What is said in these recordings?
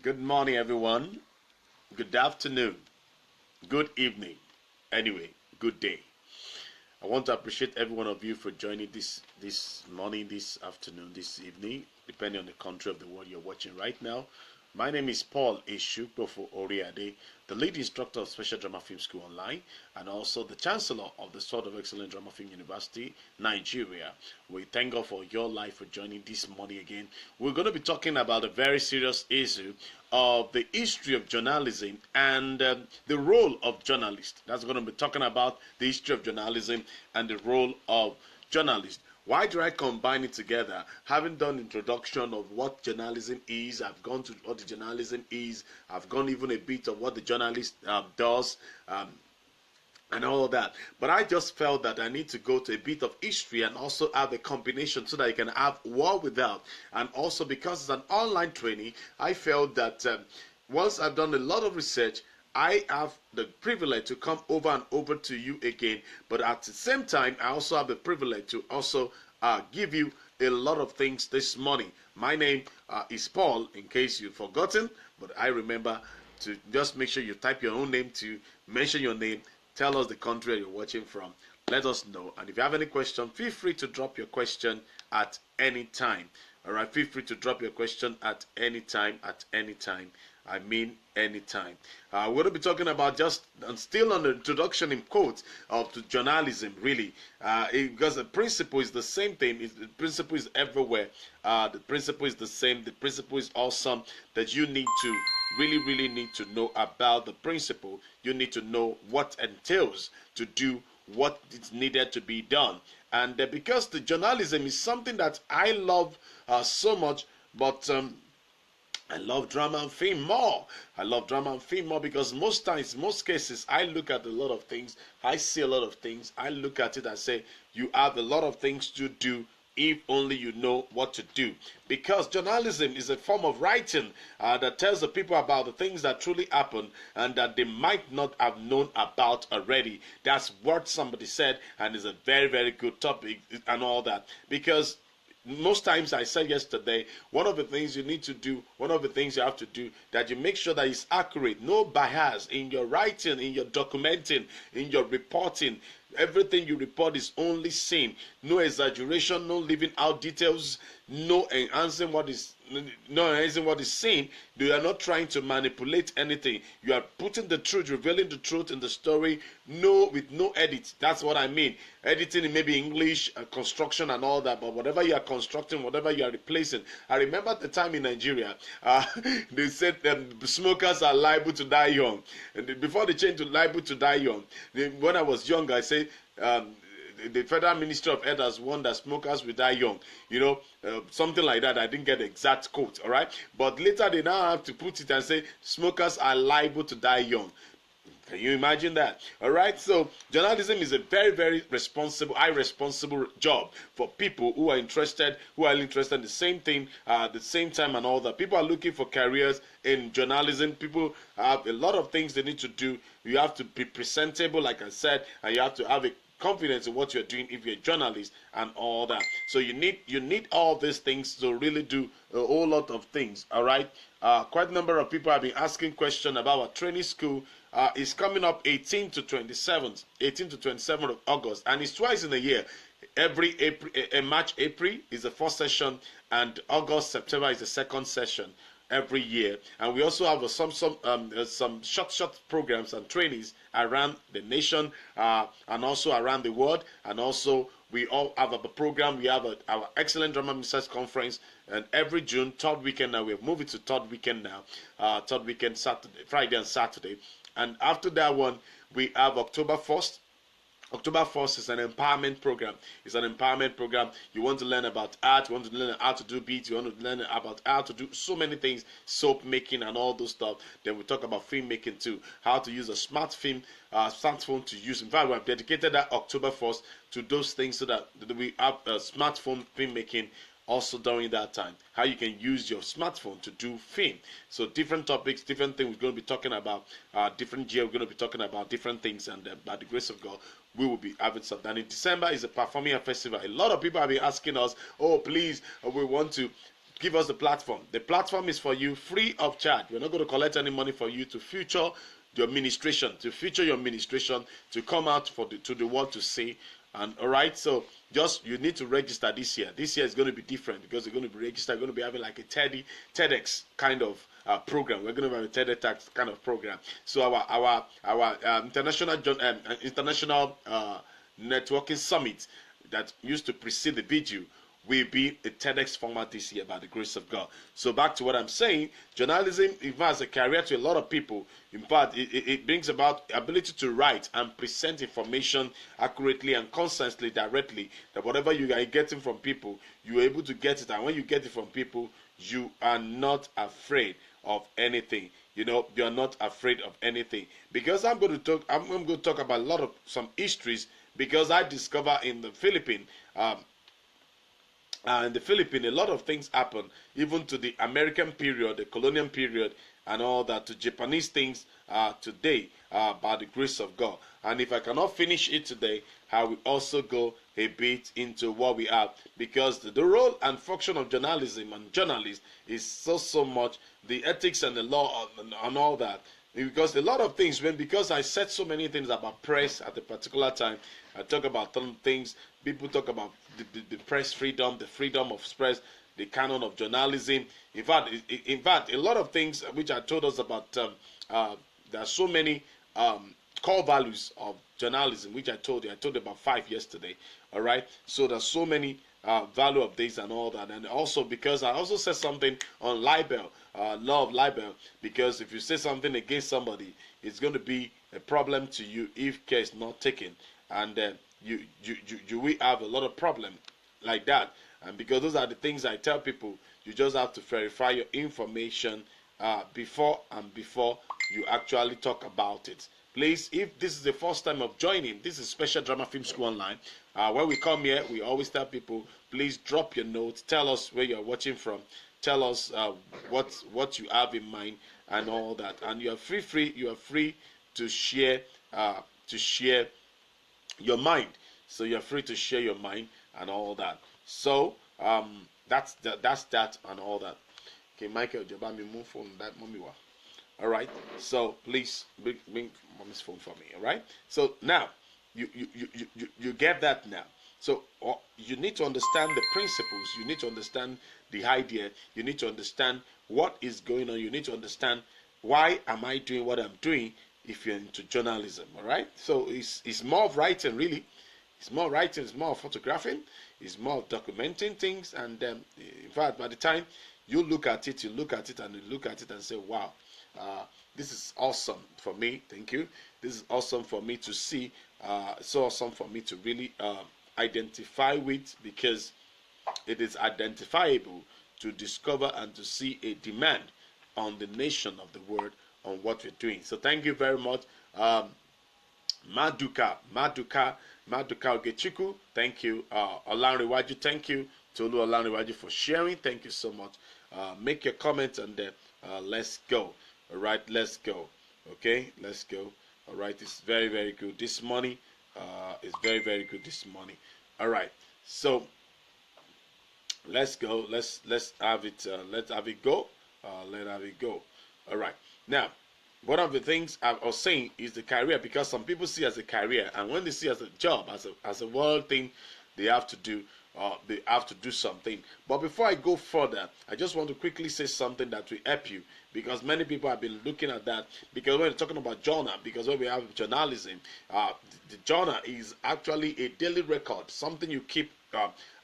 Good morning, everyone. Good afternoon. Good evening. Anyway, good day. I want to appreciate every one of you for joining this morning, this afternoon, this evening, depending on the country of the world you're watching right now. My name is Paul-Esupofo, the lead instructor of Special Drama Film School Online, and also the Chancellor of the Sword of Excellence Drama Film University, Nigeria. We thank God for your life for joining this morning again. We're going to be talking about a very serious issue of the history of journalism and the role of journalists. That's going to be talking about the history of journalism and the role of journalists. Why do I combine it together? Having done introduction of what journalism is, I've gone to what the journalism is, I've gone even a bit of what the journalist does, and all of that. But I just felt that I need to go to a bit of history and also have a combination so that I can have war without. And also because it's an online training, I felt that once I've done a lot of research, I have the privilege to come over and over to you again, but at the same time, I also have the privilege to also give you a lot of things this morning. My name is Paul, in case you've forgotten, but I remember to just make sure you type your own name, to mention your name, tell us the country you're watching from, let us know. And if you have any question, feel free to drop your question at any time. All right, feel free to drop your question at any time, I mean anytime. We're going to be talking about still on the introduction in quotes of to journalism, really, because the principle is the same thing. The principle is everywhere. The principle is the same. The principle is awesome that you need to really need to know about the principle. You need to know what entails to do what is needed to be done. And because the journalism is something that I love so much, but I love drama and film more. I love drama and film more because most times, most cases, I look at a lot of things. I see a lot of things. I look at it and say, you have a lot of things to do if only you know what to do. Because journalism is a form of writing that tells the people about the things that truly happen and that they might not have known about already. That's what somebody said, and it's a very good topic and all that. Because most times, I said yesterday, one of the things you need to do, one of the things you have to do, that you make sure that it's accurate, no bias in your writing, in your documenting, in your reporting. Everything you report is only seen. No exaggeration, no leaving out details, no enhancing what is seen. You are not trying to manipulate anything. You are putting the truth, revealing the truth in the story, with no edit. That's what I mean. Editing in maybe English, construction and all that, but whatever you are constructing, whatever you are replacing. I remember at the time in Nigeria, they said smokers are liable to die young. And before they changed to liable to die young, when I was younger, I said, the Federal Ministry of Health has warned that smokers will die young. Something like that. I didn't get the exact quote, all right? But later they now have to put it and say smokers are liable to die young. Can you imagine that? All right, so journalism is a very responsible job for people who are interested in the same thing at the same time and all that. People are looking for careers in journalism. People have a lot of things they need to do. You have to be presentable, like I said, and you have to have a confidence in what you're doing if you're a journalist and all that. So you need all these things to really do a whole lot of things. All right. Quite a number of people have been asking questions about our training school. It's coming up 18 to 27th of August, and it's twice in a year. Every April, March, April is the first session, and August, September is the second session every year. And we also have some short programs and trainings around the nation and also around the world. And also we all have a program. We have our Excellent Drama Ministers Conference, and every June, third weekend now. We have moved it to third weekend now. Third weekend, Friday and Saturday. And after that one, we have October 1st. October 1st is an empowerment program. It's an empowerment program. You want to learn about art, you want to learn how to do beats, you want to learn about how to do so many things, soap making and all those stuff. Then we talk about film making too, how to use a smartphone to use. In fact, we have dedicated that October 1st to those things so that we have smartphone film making also during that time, how you can use your smartphone to do film. So different topics, different things we're going to be talking about. Different year we're going to be talking about different things, and by the grace of God, we will be having something. And in December is a performing festival. A lot of people have been asking us, oh please, we want to give us the platform. The platform is for you, free of charge. We're not going to collect any money for you to feature your ministration, to come out to the world to see. And all right, so just you need to register this year. This year is going to be different because you're going to be registered. You're going to be having like a TEDx kind of program. We're going to have a TEDx kind of program. So our international networking summit that used to precede the video will be a TEDx format this year by the grace of God. So back to what I'm saying, journalism involves a career to a lot of people. In fact, it brings about ability to write and present information accurately and concisely, directly, that whatever you are getting from people, you are able to get it. And when you get it from people, you are not afraid of anything. You know, you're not afraid of anything. Because I'm going to talk about some histories, because I discover in the Philippines, in the Philippines, a lot of things happen, even to the American period, the colonial period, and all that, to Japanese things today, by the grace of God. And if I cannot finish it today, I will also go a bit into what we have, because the role and function of journalism and journalists is so much, the ethics and the law and all that. Because a lot of things, because I said so many things about press at a particular time, I talk about some things. People talk about the press freedom, the freedom of press, the canon of journalism. In fact, a lot of things which I told us about. There are so many core values of journalism, which I told you. I told you about 5 yesterday. All right. So there's so many value of this and all that, and also because I also said something on libel, law of libel. Because if you say something against somebody, it's going to be a problem to you if care is not taken, and you will have a lot of problem like that. And because those are the things I tell people, you just have to verify your information before you actually talk about it. Please, if this is the first time of joining, this is Special Drama Film School Online. When we come here, we always tell people, please drop your notes, tell us where you're watching from, tell us what you have in mind and all that. And you are free to share your mind. So you're free to share your mind and all that. So that's that and all that. Okay, Michael, Jabami, move on that mommy wa. All right. So please bring mommy's phone for me. All right. So now you get that now. So you need to understand the principles. You need to understand the idea. You need to understand what is going on. You need to understand why am I doing what I'm doing. If you're into journalism, all right. So it's more of writing, really. It's more writing. It's more of photographing. It's more of documenting things. And in fact, by the time you look at it, and you look at it and say, wow. This is awesome for me. Thank you. This is awesome for me to see. So awesome for me to really identify with, because it is identifiable to discover and to see a demand on the nation of the world on what we're doing. So thank you very much. Maduka Ogechiku, thank you. Olanrewaju, thank you. Tolu Olanrewaju for sharing. Thank you so much. Make your comment and then let's go. All right, let's go. Okay, let's go. All right, it's very, very good this morning. It's very, very good this morning. All right, so let's go. Let's have it. Let's have it go. Let's have it go. All right. Now, one of the things I was saying is the career, because some people see as a career, and when they see as a job, as a world thing, they have to do. They have to do something. But before I go further, I just want to quickly say something that will help you, because many people have been looking at that. Because when we're talking about journal, because when we have journalism, the journal is actually a daily record, something you keep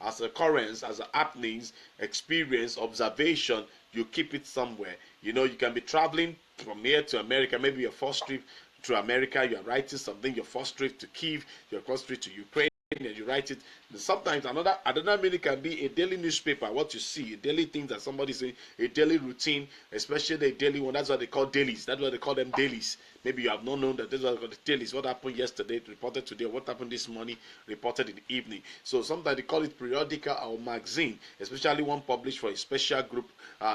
as occurrence, as happenings, experience, observation. You keep it somewhere. You know, you can be traveling from here to America, maybe your first trip to America, you are writing something, your first trip to Kiev, your first trip to Ukraine, and you write it. Sometimes another meaning can be a daily newspaper, what you see, a daily thing that somebody say, a daily routine, especially a daily one. That's what they call dailies. That's why they call them dailies. Maybe you have not known that this was the detail is what happened yesterday, reported today, what happened this morning, reported in the evening. So sometimes they call it periodical or magazine, especially one published for a special group,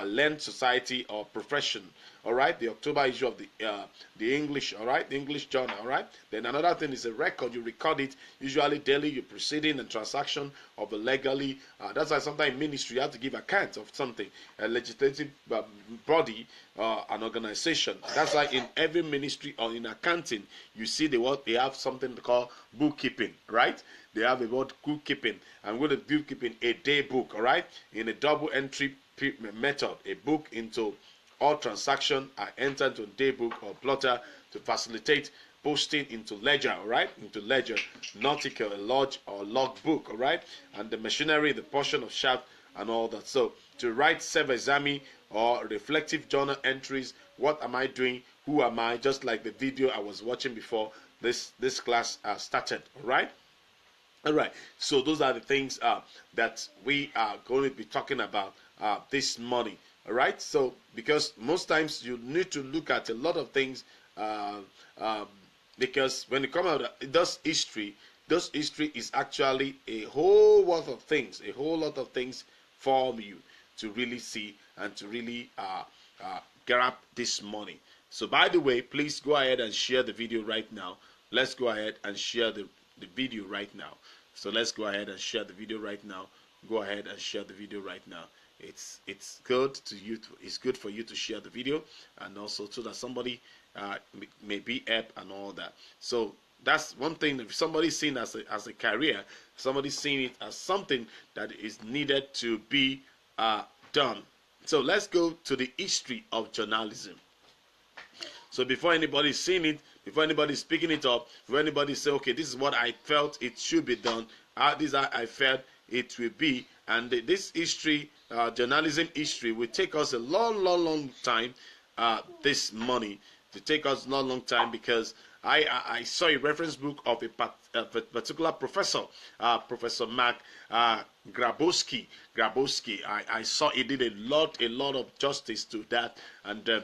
learned society or profession. All right, the October issue of the English, all right, the English journal, all right. Then another thing is a record. You record it usually daily. Your proceeding and transaction of a legally. That's why sometimes in ministry you have to give account of something. A legislative body, an organization. That's why in every ministry or in accounting you see they have something called bookkeeping, right? They have a word bookkeeping, and with the bookkeeping, a day book, all right, in a double entry method, a book into all transactions are entered to day book or plotter to facilitate posting into ledger, all right, into ledger, nautical, a lodge or log book, all right, and the machinery, the portion of shaft and all that. So to write self-examine or reflective journal entries, what am I doing, who am I, just like the video I was watching before this class started, all right. All right, so those are the things that we are going to be talking about this morning. All right, so because most times you need to look at a lot of things because when you come out, those history is actually a whole lot of things for you to really see and to really grab this money. So by the way, please go ahead and share the video right now. Let's go ahead and share the video right now. So let's go ahead and share the video right now. Go ahead and share the video right now. It's good to you. It's good for you to share the video, and also so that somebody may be helped and all that. So that's one thing. If somebody's seen as a career, somebody's seeing it as something that is needed to be done. So let's go to the history of journalism. So before anybody's seeing it, before anybody's picking it up, before anybody say, okay, this is what I felt it should be done, this is how I felt it will be, and this history, journalism history, will take us a long time. This money to take us a long time, because I saw a reference book of a particular professor, Professor Mark Grabowski. I saw he did a lot of justice to that, and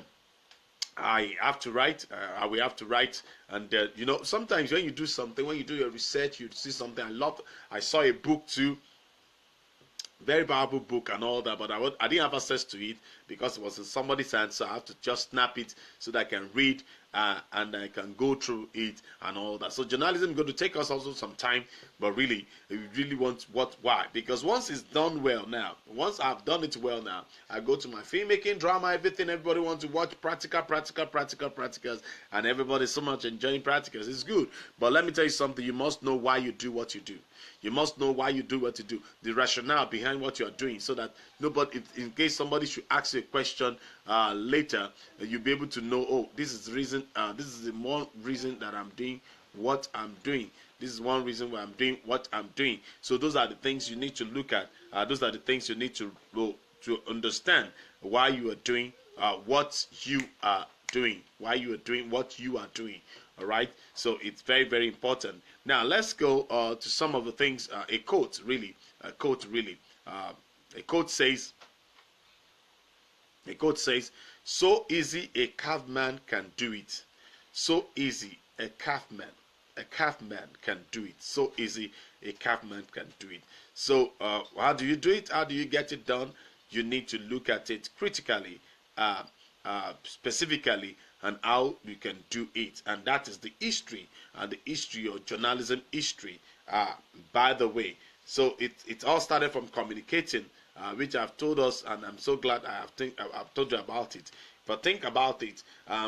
I have to write. I will have to write, and you know, sometimes when you do something, when you do your research, you see something. I saw a book too, very powerful book and all that, but I didn't have access to it because it was in somebody's hand, so I have to just snap it so that I can read and I can go through it and all that. So journalism is going to take us also some time, but really, we really want why? Because once it's done well now, once I've done it well now, I go to my filmmaking, drama, everything. Everybody wants to watch practicals, and everybody's so much enjoying practicals. It's good, but let me tell you something. You must know why you do what you do. You must know why you do what you do, the rationale behind what you are doing, so that nobody, in case somebody should ask you a question later, you'll be able to know, oh, this is the reason, this is the one reason that I'm doing what I'm doing. This is one reason why I'm doing what I'm doing. So those are the things you need to look at. Those are the things you need to understand why you are doing what you are doing. Why you are doing what you are doing. All right. So it's very important. Now let's go to some of the things. A quote really. A quote says. So easy a calf man can do it. So easy a calf man can do it. So easy a calf man can do it. So how do you do it? How do you get it done? You need to look at it critically, specifically, and how you can do it. And that is the history, and the history of journalism history, by the way. So it all started from communicating, which I've told us, and I'm so glad I've told you about it. But think about it.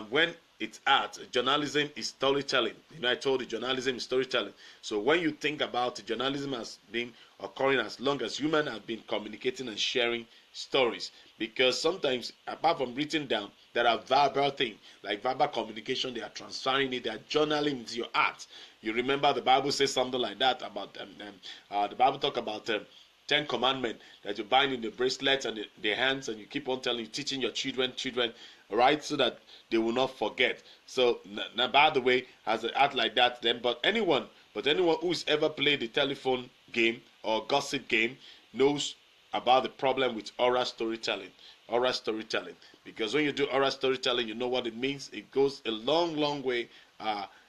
When it's art, journalism is storytelling. You know, I told you journalism is storytelling. So when you think about it, journalism has been occurring as long as humans have been communicating and sharing stories. Because sometimes, apart from written down, there are verbal things, like verbal communication. They are transferring it, they are journaling into your art. You remember the Bible says something like that about the Bible talk about 10 commandments that you bind in the bracelets and the hands, and you keep on teaching your children, right, so that they will not forget. So now, by the way, has an art like that, then, but anyone who's ever played the telephone game or gossip game knows about the problem with oral storytelling, because when you do oral storytelling, you know what it means. It goes a long way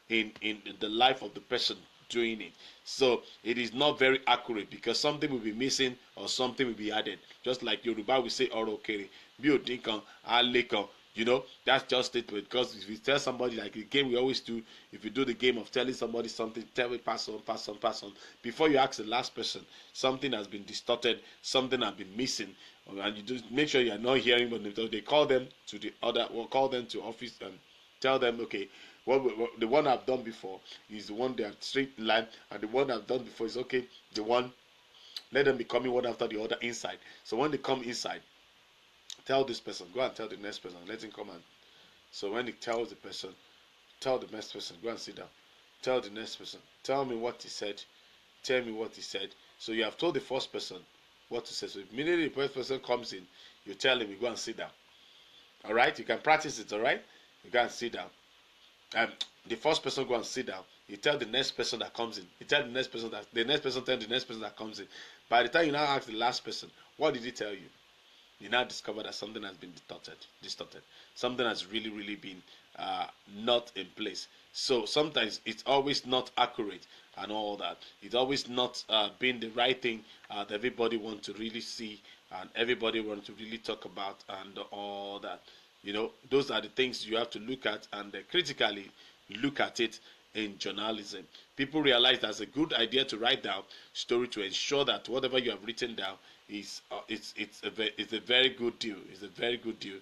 in the life of the person doing it. So it is not very accurate because something will be missing or something will be added. Just like Yoruba will say oro kere, bi odinkan, alekan. You know, that's just it. Because if you tell somebody, like the game we always do, if you do the game of telling somebody something, tell it, pass on, pass on, pass on. Before you ask the last person, something has been distorted, something has been missing, and you just make sure you are not hearing. But they call them to the other, or call them to office and tell them, okay, what the one I've done before is the one they are straight in line, and the one I've done before is okay. The one, let them be coming one after the other inside. So when they come inside, tell this person, go and tell the next person, let him come and. So when he tells the person, tell the next person, go and sit down. Tell the next person, tell me what he said. Tell me what he said. So you have told the first person what to say. So immediately the first person comes in, you tell him, you go and sit down. All right, you can practice it. All right, you go and sit down. The first person go and sit down. You tell the next person that comes in. You tell the next person that the next person tell the next person that comes in. By the time you now ask the last person, what did he tell you? You now discover that something has been distorted. Something has really been not in place. So sometimes it's always not accurate and all that. It's always not being the right thing that everybody wants to really see and everybody wants to really talk about and all that. You know, those are the things you have to look at and critically look at it in journalism. People realize that's a good idea to write down story to ensure that whatever you have written down is it's a very good deal. It's a very good deal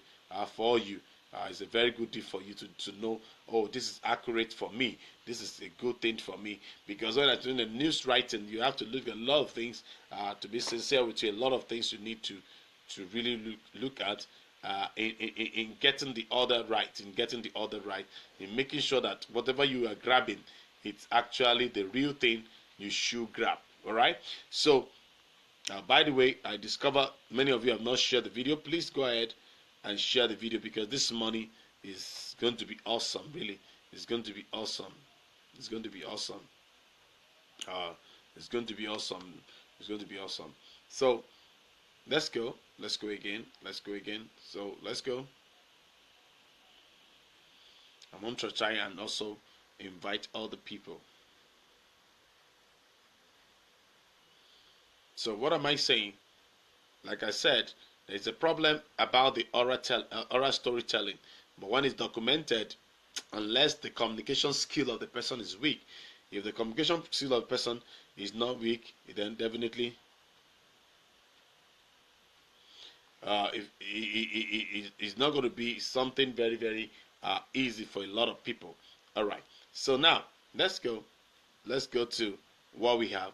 for you. It's a very good deal for you to know, oh, this is accurate for me. This is a good thing for me. Because when I'm doing the news writing, you have to look at a lot of things. To be sincere with you, a lot of things you need to really look at in getting the order right, in making sure that whatever you are grabbing, it's actually the real thing you should grab. All right. So, by the way, I discover many of you have not shared the video. Please go ahead and share the video because this money is going to be awesome. Really, it's going to be awesome. It's going to be awesome. It's going to be awesome. It's going to be awesome. So, let's go. Let's go again. So let's go. I want to try and also invite other people. So what am I saying? Like I said, there's a problem about the oral storytelling. But when it's documented, unless the communication skill of the person is weak, if the communication skill of the person is not weak, then definitely it's not going to be something very easy for a lot of people. All right. So now let's go to what we have.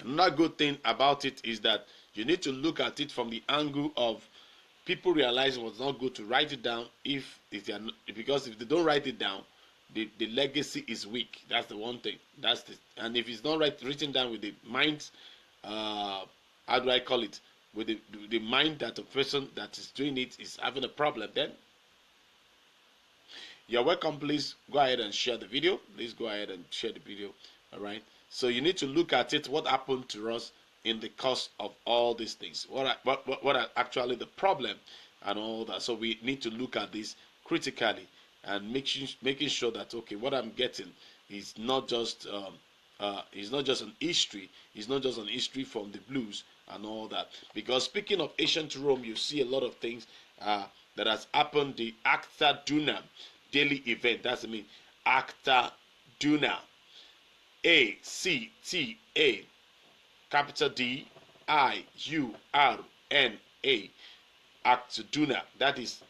Another good thing about it is that you need to look at it from the angle of people realizing it's not good to write it down because if they don't write it down, the legacy is weak. That's the one thing. And if it's not written down with the mind, how do I call it? With the mind that the person that is doing it is having a problem, then you're welcome. Please go ahead and share the video. All right. So you need to look at it. What happened to us in the course of all these things? What are actually the problem and all that? So we need to look at this critically and making sure that okay, what I'm getting is not just an history. It's not just an history from the blues and all that. Because speaking of ancient Rome, you see a lot of things that has happened. The Acta Duna daily event. That's I mean Acta Duna. ACTA capital DIURNA. Acta Duna. That is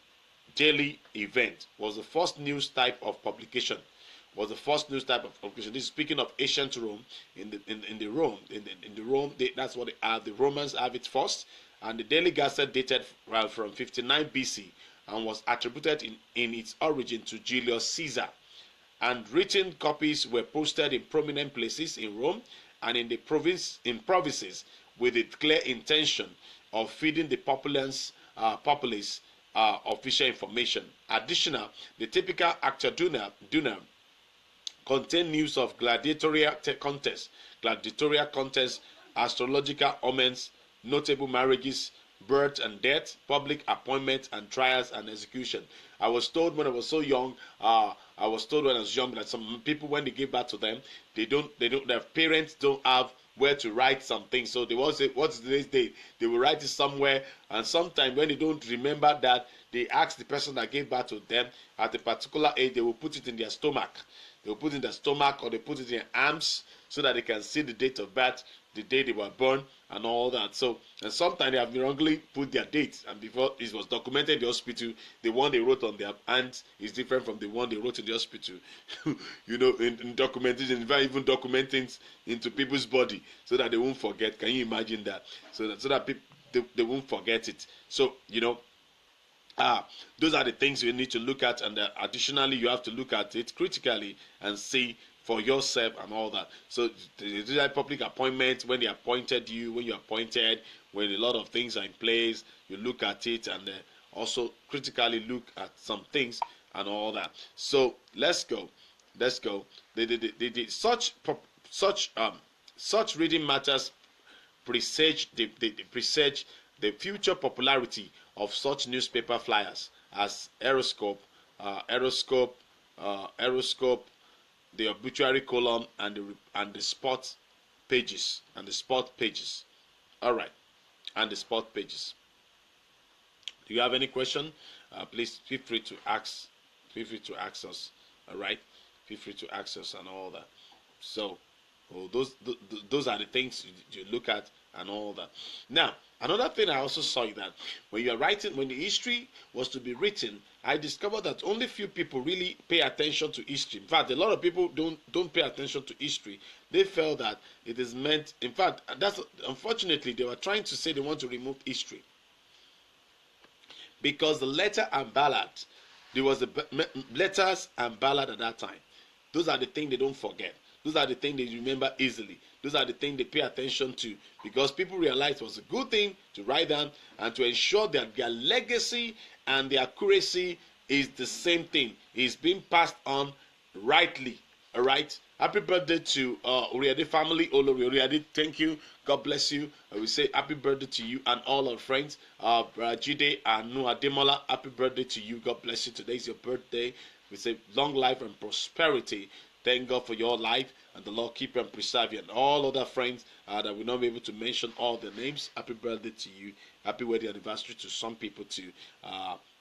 daily event. Was the first news type of publication. This is speaking of ancient Rome. In the Rome, that's what they have. The Romans have it first, and the Daily Gazette dated from 59 BC and was attributed in its origin to Julius Caesar. And written copies were posted in prominent places in Rome and in provinces with the clear intention of feeding the populace official information. Additional, the typical Acta Duna contain news of gladiatorial contests, astrological omens, notable marriages, birth and death, public appointments and trials and execution. I was told when I was so young, I was told when I was young that some people, when they give birth to them, their parents don't have where to write some things. So they will say, what's today's date? They will write it somewhere, and sometimes when they don't remember that, they ask the person that gave birth to them at a particular age, they will put it in their stomach. They will put it in their stomach, or they put it in their arms, so that they can see the date of birth, the day they were born, and all that. So, and sometimes they have wrongly put their date, and before it was documented in the hospital, the one they wrote on their hands is different from the one they wrote in the hospital. In documentation, even documenting into people's body, so that they won't forget. Can you imagine that? So that people they won't forget it. So those are the things you need to look at, and additionally, you have to look at it critically and see for yourself and all that. So these are public appointments, when they appointed you, when you're appointed, when a lot of things are in place, you look at it, and also critically look at some things and all that. So let's go. Such reading matters presage the future popularity of such newspaper flyers as Aeroscope, the obituary column, and the sport pages, All right, and the sport pages. Do you have any question? Please feel free to ask. Feel free to ask us. All right, feel free to ask us and all that. So, those are the things you look at and all that. Now, another thing I also saw is that when the history was to be written, I discovered that only few people really pay attention to history. In fact, a lot of people don't pay attention to history. They felt that it is meant. In fact, that's unfortunately they were trying to say they want to remove history because the letter and ballad, there was the letters and ballad at that time. Those are the things they don't forget. Those are the things they remember easily. Those are the things they pay attention to, because people realized it was a good thing to write down and to ensure that their legacy and their accuracy is the same thing. It's being passed on rightly. All right. Happy birthday to Uriade family. Olori Uriade, thank you. God bless you. We say happy birthday to you and all our friends. Jide and Noah Demola, happy birthday to you. God bless you. Today is your birthday. We say long life and prosperity. Thank God for your life, and the Lord keep you and preserve you. And all other friends that will not be able to mention all their names, happy birthday to you. Happy wedding anniversary to some people too.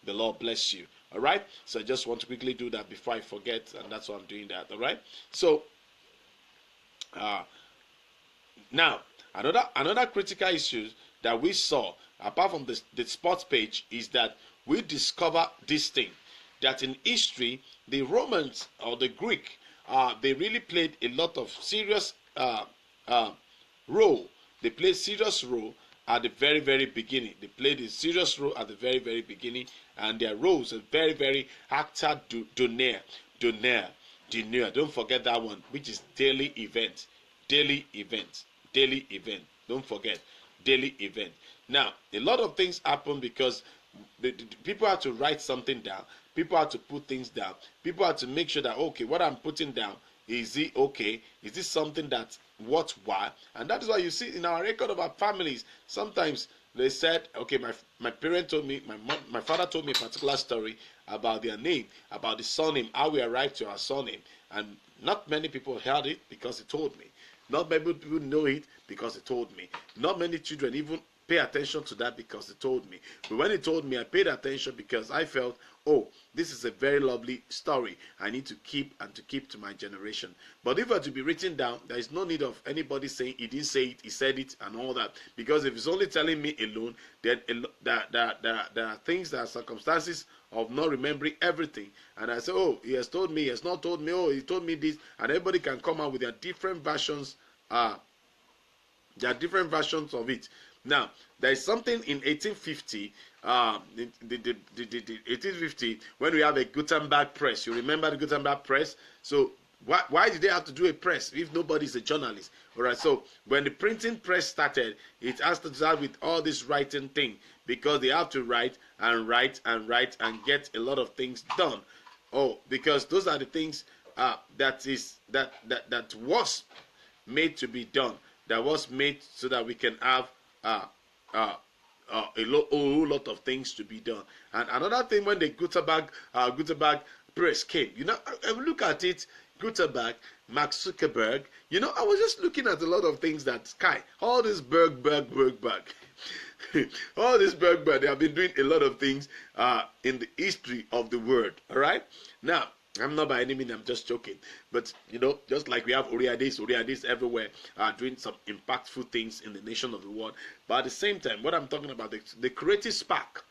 The Lord bless you. All right. So I just want to quickly do that before I forget, and that's why I'm doing that. All right. So now another critical issue that we saw, apart from the sports page, is that we discover this thing, that in history the Romans or the Greek, they really played a lot of serious role. They played serious role at the very, very beginning. They played a serious role at the very, very beginning, and their roles are very, very acta donaire. Don't forget that one, which is daily event. Don't forget daily event. Now, a lot of things happen because the people have to write something down. People have to put things down. People have to make sure that, okay, what I'm putting down, is it okay? Is this something that's worthwhile? And that is why you see in our record of our families, sometimes they said, okay, my parent told me, my father told me a particular story about their name, about the surname, how we arrived to our surname. And not many people heard it because he told me. Not many people know it because he told me. Not many children even pay attention to that because he told me. But when he told me, I paid attention because I felt, oh, this is a very lovely story. I need to keep to my generation. But if it were to be written down, there is no need of anybody saying he didn't say it, he said it, and all that. Because if it's only telling me alone, then there are things, there are circumstances of not remembering everything. And I say, oh, he has told me, he has not told me, oh, he told me this. And everybody can come out with their different versions. There are different versions of it. Now, there is something in 1850, the 1850, when we have a Gutenberg press. You remember the Gutenberg press? So why did they have to do a press if nobody is a journalist? All right. So when the printing press started, it has to start with all this writing thing, because they have to write and get a lot of things done. Oh, because those are the things that was made to be done. That was made so that we can have whole lot of things to be done. And another thing, when the Gutenberg press came, I look at it, Gutenberg, Mark Zuckerberg, I was just looking at a lot of things that all this Berg. All this Berg, they have been doing a lot of things in the history of the world. All right. Now, I'm not by any means, I'm just joking. But, just like we have Oriadis everywhere, doing some impactful things in the nation of the world. But at the same time, what I'm talking about, the creative spark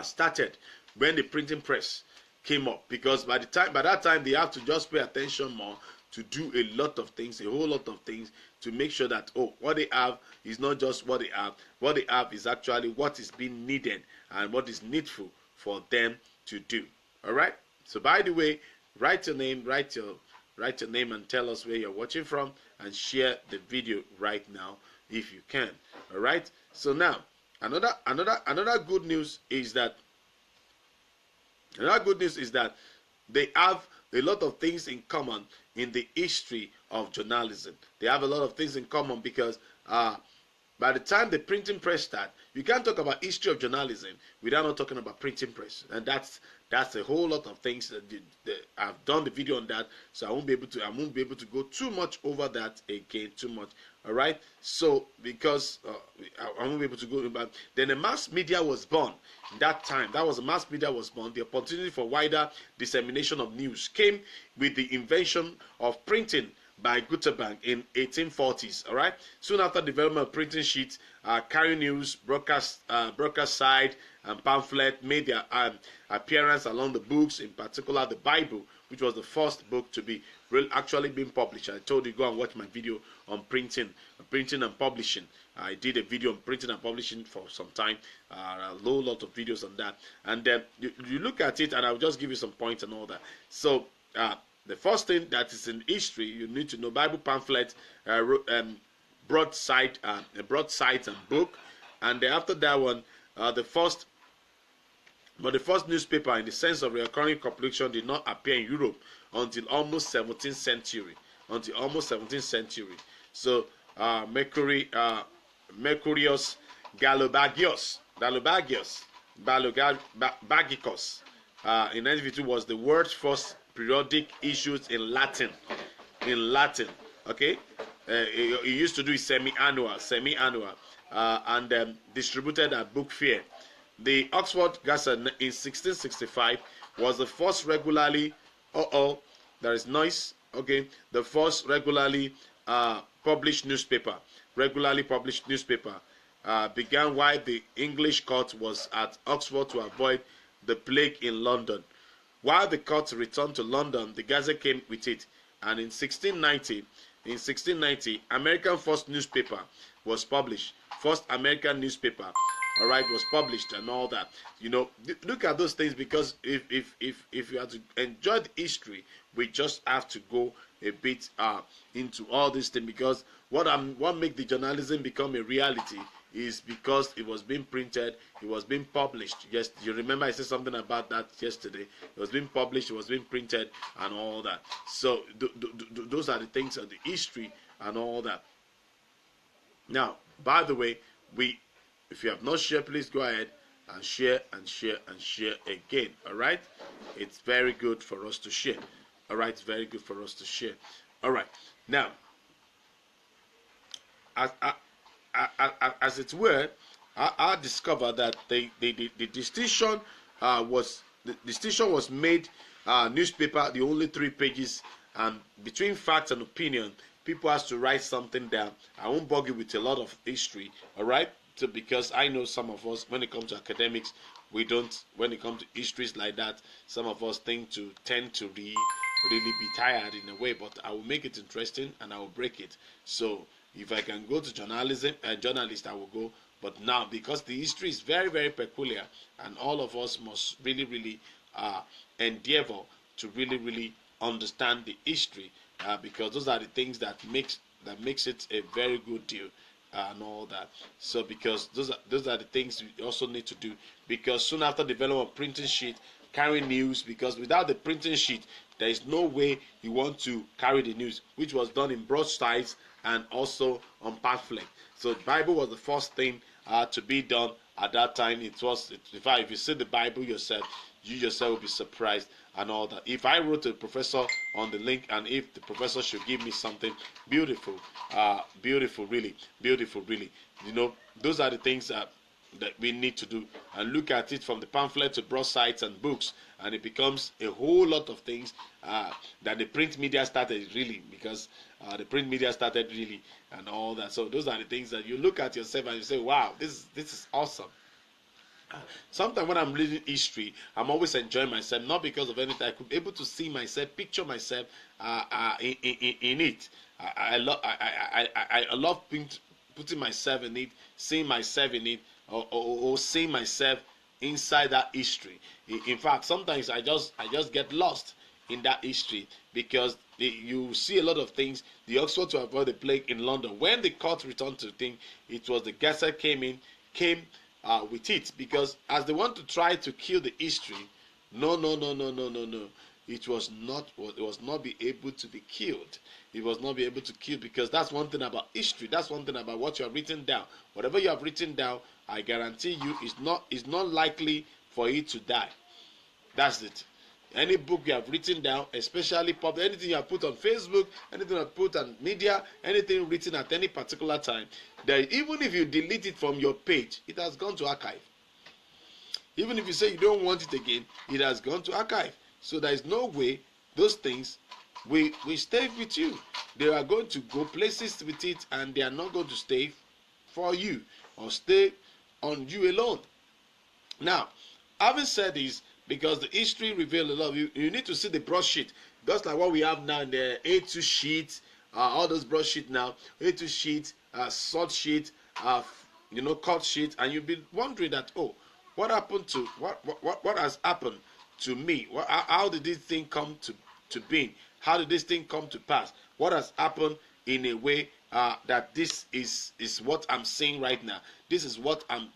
started when the printing press came up. Because by that time, they have to just pay attention more to do a lot of things, a whole lot of things, to make sure that, what they have is not just what they have. What they have is actually what is being needed and what is needful for them to do. All right? So by the way, write your name and tell us where you're watching from, and share the video right now if you can. All right? So now, another good news is that they have a lot of things in common in the history of journalism. They have a lot of things in common because by the time the printing press started, you can't talk about history of journalism without not talking about printing press, and that's a whole lot of things that I've done the video on that, so I won't be able to go too much over that again too much. All right, so because I won't be able to go, but then the mass media was born. In that time, mass media was born. The opportunity for wider dissemination of news came with the invention of printing by Gutenberg in 1840s. All right. Soon after development of printing sheets, carrying news, broadcast side, and pamphlet made their appearance along the books, in particular the Bible, which was the first book to be actually being published. I told you, go and watch my video on printing and publishing. I did a video on printing and publishing for some time, a lot of videos on that. And then you look at it, and I'll just give you some points and all that. So the first thing that is in history, you need to know Bible pamphlet, broadside and book. And then after that one, the first newspaper in the sense of recurring publication did not appear in Europe until almost 17th century. So Mercurius Galobagicus in 1952 was the world's first periodic issued in Latin. Okay, it used to do it semi-annual, and distributed at book fair. The Oxford Gazette in 1665 was the first regularly. There is noise. Okay, the first regularly published newspaper. Began while the English court was at Oxford to avoid the plague in London. While the court returned to London, the Gazette came with it, and in 1690, American first newspaper was published. First American newspaper, all right, was published and all that. Look at those things, because if you have to enjoy the history, we just have to go a bit into all these things, because what make the journalism become a reality is because it was being printed, it was being published. Yes, you remember I said something about that yesterday. It was being published, it was being printed, and all that. So those are the things of the history and all that. Now, by the way, if you have not shared, please go ahead and share again. All right, it's very good for us to share. All right, it's very good for us to share. All right, now, as it were, I discovered that the distinction was made. Newspaper, the only 3 pages, and between facts and opinion, people has to write something down. I won't bug you with a lot of history, all right? So because I know some of us, when it comes to academics, we don't. When it comes to histories like that, some of us tend to really be tired in a way. But I will make it interesting and I will break it. So if I can go to journalism, journalist, I will go. But now, because the history is very, very peculiar, and all of us must really endeavor to really understand the history, because those are the things that makes it a very good deal and all that. So because those are the things we also need to do, because soon after development of printing sheet, carry news, because without the printing sheet, there is no way you want to carry the news, which was done in broadsides and also on pamphlet. So the Bible was the first thing to be done at that time. In fact, if you see the Bible yourself, you yourself will be surprised and all that. If I wrote to the professor on the link, and if the professor should give me something beautiful, beautiful, really, beautiful, really, those are the things that we need to do, and look at it from the pamphlet to broadsides and books, and it becomes a whole lot of things that the print media started really, because the print media started really and all that. So those are the things that you look at yourself and you say, wow, this is awesome. Sometimes when I'm reading history, I'm always enjoying myself, not because of anything. I could be able to see myself, picture myself in it. I love putting myself in it, seeing myself in it, or seeing myself inside that history. In fact, sometimes I just get lost in that history, because you see a lot of things. The Oxford to avoid the plague in London, when the court returned to the thing, it was the Gazette came with it, because as they want to try to kill the history, no, it was not be able to be killed. It was not be able to kill, because that's one thing about history. That's one thing about what you have written down. Whatever you have written down, I guarantee you, is not likely for it to die. That's it. Any book you have written down, especially anything you have put on Facebook, anything you have put on media, anything written at any particular time, that even if you delete it from your page, it has gone to archive. Even if you say you don't want it again, it has gone to archive. So there is no way those things will stay with you. They are going to go places with it, and they are not going to stay for you or stay on you alone. Now, having said this, because the history reveals a lot, you need to see the broadsheet, just like what we have now in the A2 sheet, all those broadsheet now, A2 sheet, sort sheet, cut sheet, and you'll be wondering that, oh, what happened to what has happened to me? How did this thing come to being? How did this thing come to pass? What has happened in a way that this is what I'm seeing right now? This is what I'm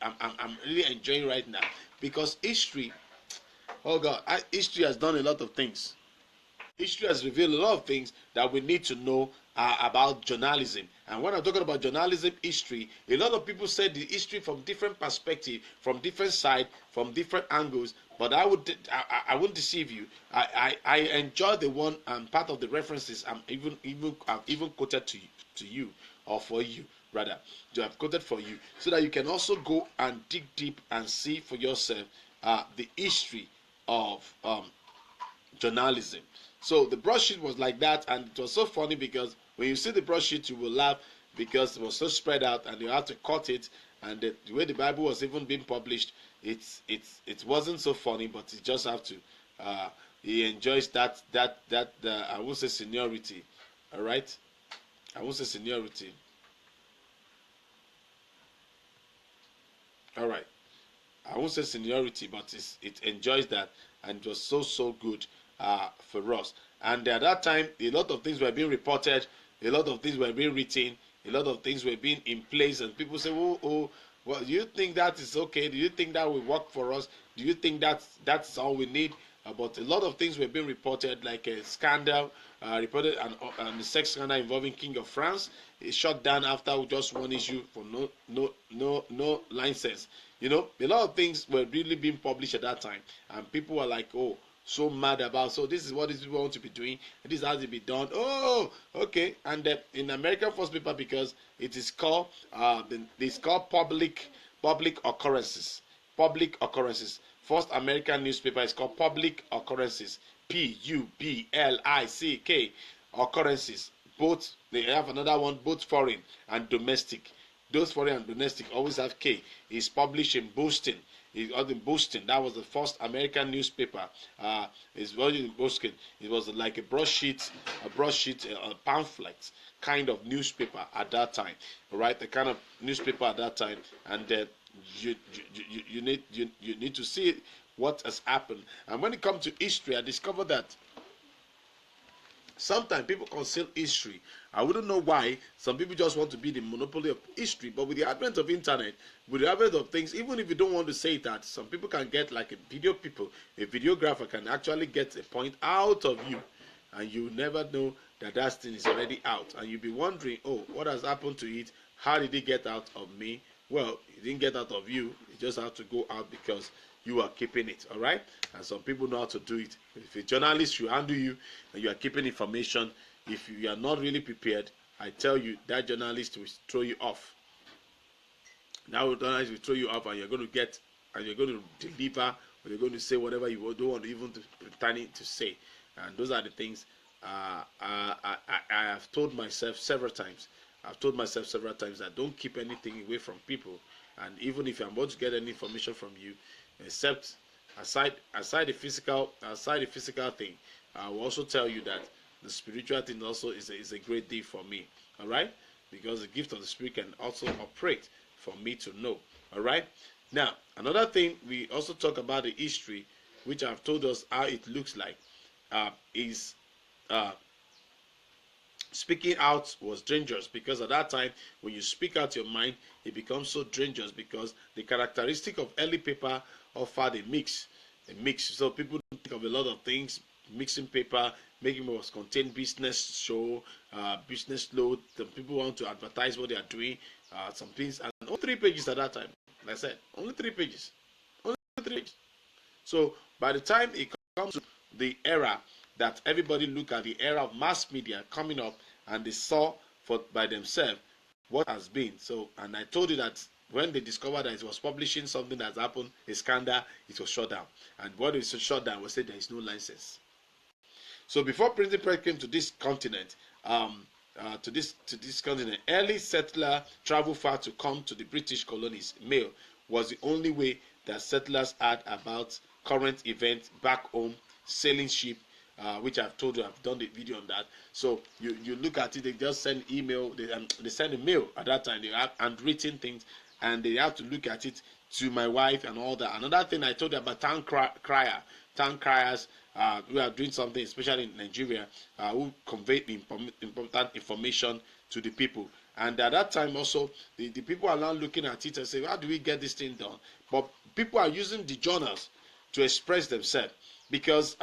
really enjoying right now, because history. Oh God, history has done a lot of things. History has revealed a lot of things that we need to know about journalism. And when I'm talking about journalism history, a lot of people say the history from different perspectives, from different sides, from different angles. But I won't deceive you. I enjoy the one, and part of the references I've even quoted to you, or for you rather, to have quoted for you, so that you can also go and dig deep and see for yourself the history of journalism. So the broadsheet was like that, and it was so funny, because when you see the broadsheet, you will laugh, because it was so spread out, and you had to cut it. And the way the Bible was even being published, it wasn't so funny, but you just have to. He enjoys that I won't say seniority, all right. I won't say seniority. All right. I won't say seniority, but it enjoys that, and it was so good for us. And at that time, a lot of things were being reported, a lot of things were being written, a lot of things were being in place, and people say, well, do you think that is okay? Do you think that will work for us? Do you think that's all we need? But a lot of things were being reported, like a scandal reported, and the sex scandal involving King of France is shut down after just one issue for no license. A lot of things were really being published at that time, and people were like, oh, so mad about. So this is what these people want to be doing. This has to be done. Oh, okay. And in American first paper, because it is called it's called public occurrences. Public occurrences. First American newspaper is called Public Occurrences. Publick occurrences. Both they have another one, both foreign and domestic. Those foreign and domestic always have K. It's published in Boston. In Boston, that was the first American newspaper. It's in Boston. It was like a broadsheet, a pamphlet kind of newspaper at that time, right? The kind of newspaper at that time, and you need to see what has happened. And when it comes to history, I discovered that sometimes people conceal history. I wouldn't know why. Some people just want to be the monopoly of history. But with the advent of internet, with the advent of things, even if you don't want to say that, some people can get like a videographer can actually get a point out of you. And you never know that thing is already out. And you'll be wondering, oh, what has happened to it? How did it get out of me? well, it didn't get out of you. It just had to go out because you are keeping it. All right. And some people know how to do it. If a journalist should handle you and you are keeping information, if you are not really prepared, I tell you that journalist will throw you off. That journalist will throw you off, and you're going to deliver, or you're going to say whatever you don't want even to pretend to say. And those are the things I have told myself several times. I've told myself several times that don't keep anything away from people. And even if I'm about to get any information from you, except aside the physical thing, I will also tell you that the spiritual thing also is a great deal for me. All right, because the gift of the Spirit can also operate for me to know. All right. Now another thing, we also talk about the history, which I've told us how it looks like. Is speaking out was dangerous, because at that time when you speak out your mind, it becomes so dangerous, because the characteristic of early paper offered a mix. So people think of a lot of things, mixing paper, making it contain business show, business load. Some people want to advertise what they are doing, some things, and only 3 pages at that time. Like I said, only 3 pages, only 3 pages. So by the time it comes to the era that everybody look at, the era of mass media coming up, and they saw by themselves what has been. So, and I told you that when they discovered that it was publishing something that's happened, a scandal, it was shut down. And what is shut down was said there is no license. So before printing press came to this continent, to this continent, early settler traveled far to come to the British colonies. Mail was the only way that settlers had about current events back home. Sailing ship, which I've told you, I've done the video on that. So you look at it, they just send email, they send a mail at that time. They have handwritten things, and they have to look at it to my wife and all that. Another thing I told you about town criers who are doing something, especially in Nigeria, who convey important information to the people. And at that time also, the people are now looking at it and say, how do we get this thing done? But people are using the journals to express themselves, because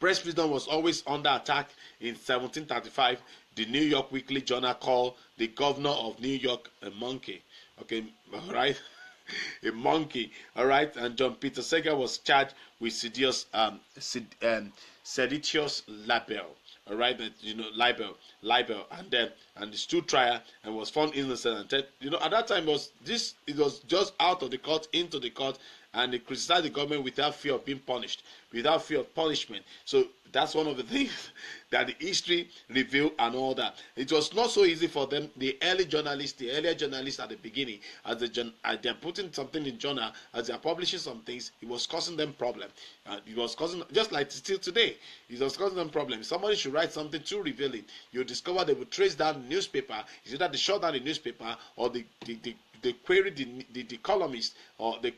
press freedom was always under attack. In 1735, the New York Weekly Journal called the governor of New York a monkey. Okay, all right, a monkey. All right, and John Peter Seger was charged with seditious libel. All right, libel, and he stood trial and was found innocent. And at that time it was just out of the court into the court, and they criticized the government without fear of being punished, without fear of punishment. So that's one of the things that the history revealed and all that. It was not so easy for them, the earlier journalists at the beginning, as they're putting something in journal, as they're publishing some things, it was causing them problem. It was causing, just like still today, it was causing them problems. Somebody should write something too revealing. You discover they will trace down the newspaper. Is either they shut down the newspaper, or they query the columnist or the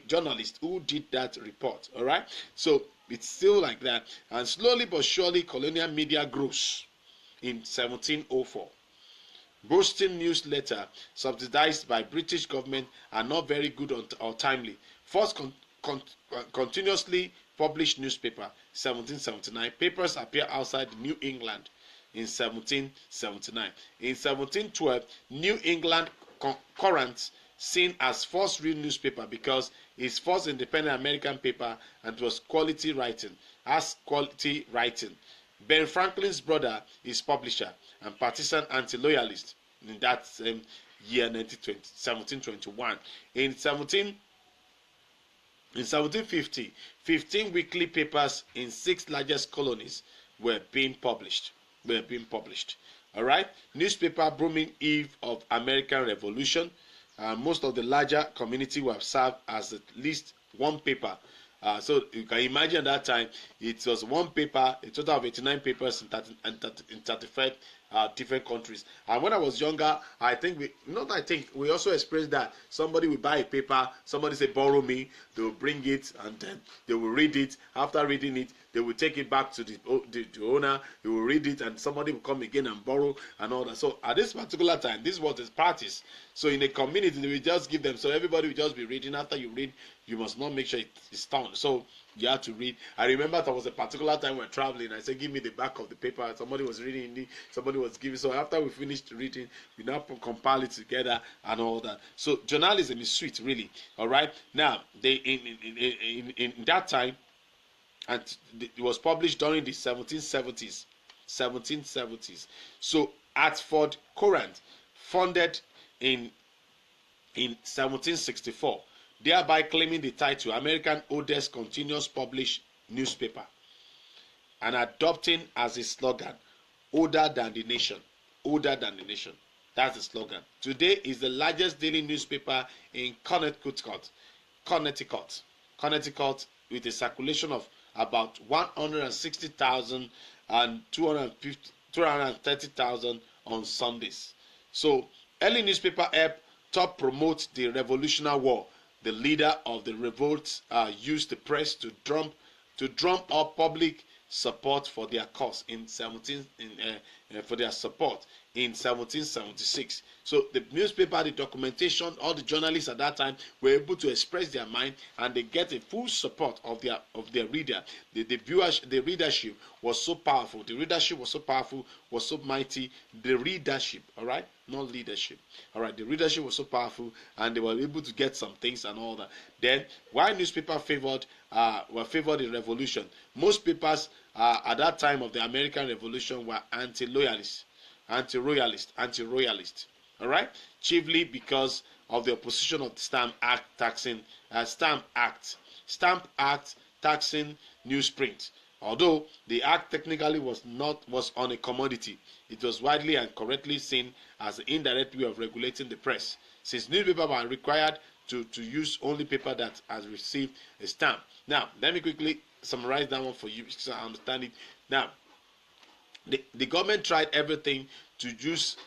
journalist who did that report. All right, so it's still like that, and slowly but surely colonial media grows. In 1704, boasting newsletter subsidized by British government are not very good or timely. First continuously published newspaper, 1779. Papers appear outside New England in 1779. In 1712, New England Courant, seen as first real newspaper because it's first independent American paper and was quality writing. Ben Franklin's brother is publisher and partisan anti-loyalist in that same year, 1721. In 1750, 15 weekly papers in 6 largest colonies were being published. All right, newspaper booming eve of American Revolution. Most of the larger community were served as at least one paper. So you can imagine at that time it was one paper, a total of 89 papers in 35 different countries. And when I was younger, we also experienced that somebody will buy a paper, somebody say borrow me, they will bring it and then they will read it. After reading it, they will take it back to the owner, they will read it, and somebody will come again and borrow and all that. So at this particular time, this was the parties. So in a community, they will just give them, so everybody will just be reading. After you read, you must not make sure it's down. So you have to read. I remember there was a particular time we were traveling. I said, give me the back of the paper. Somebody was reading, somebody was giving. So after we finished reading, we now compile it together and all that. So journalism is sweet, really. All right. Now they in that time, and it was published during the 1770s. 1770s. So Hartford Courant, founded in 1764, thereby claiming the title American oldest continuous published newspaper, and adopting as a slogan, older than the nation. Older than the nation. That's the slogan. Today is the largest daily newspaper in Connecticut, with a circulation of about 160,000 and 230,000 on Sundays. So early newspaper helped to promote the Revolutionary War. The leader of the revolt used the press to drum up public support for their cause for their support in 1776. So the newspaper, the documentation, all the journalists at that time were able to express their mind, and they get a full support of their reader. The readership was so powerful. The readership was so powerful, was so mighty. The readership, all right, not leadership, all right. The readership was so powerful, and they were able to get some things and all that. Then, why newspaper were favored in revolution? Most papers at that time of the American Revolution were anti-royalist. All right, chiefly because of the opposition of the Stamp Act taxing newsprint. Although the act technically was on a commodity, it was widely and correctly seen as an indirect way of regulating the press, since newspapers were required to use only paper that has received a stamp. Now, let me quickly summarize that one for you so I understand it. Now, the government tried everything to use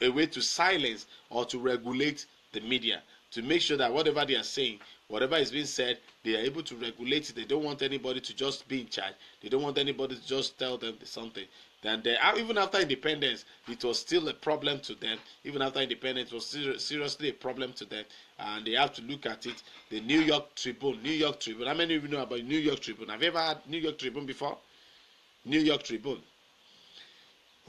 a way to silence or to regulate the media, to make sure that whatever they are saying, whatever is being said, they are able to regulate it. They don't want anybody to just be in charge. They don't want anybody to just tell them something. Then even after independence, it was still a problem to them. Even after independence, it was seriously a problem to them, and they have to look at it. The New York Tribune. How many of you know about New York Tribune? Have you ever had New York Tribune before? New York Tribune.